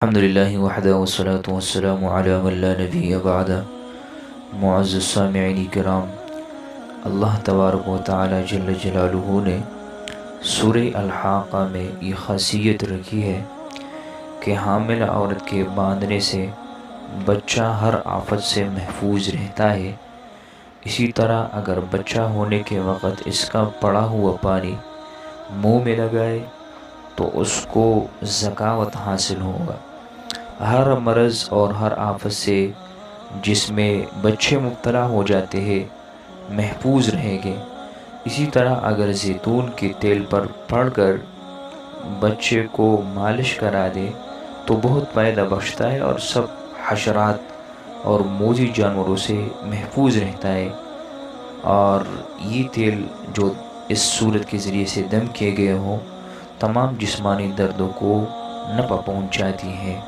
الحمد للہ وحدہ والصلاة والسلام علی من لا نبی بعدہ۔ معزز سامعین کرام، اللہ تبارک و تعالی جل جلالہ نے سورہ الحاقہ میں یہ خاصیت رکھی ہے کہ حامل عورت کے باندھنے سے بچہ ہر آفت سے محفوظ رہتا ہے۔ اسی طرح اگر بچہ ہونے کے وقت اس کا پڑا ہوا پانی منہ میں لگائے تو اس کو ذکاوت حاصل ہوگا۔ ہر مرض اور ہر آفت سے جس میں بچے مبتلا ہو جاتے ہیں محفوظ رہیں گے۔ اسی طرح اگر زیتون کے تیل پر پڑھ کر بچے کو مالش کرا دے تو بہت فائدہ بخشتا ہے اور سب حشرات اور موذی جانوروں سے محفوظ رہتا ہے۔ اور یہ تیل جو اس صورت کے ذریعے سے دم کیے گئے ہوں تمام جسمانی دردوں کو نفع پہنچاتی ہیں۔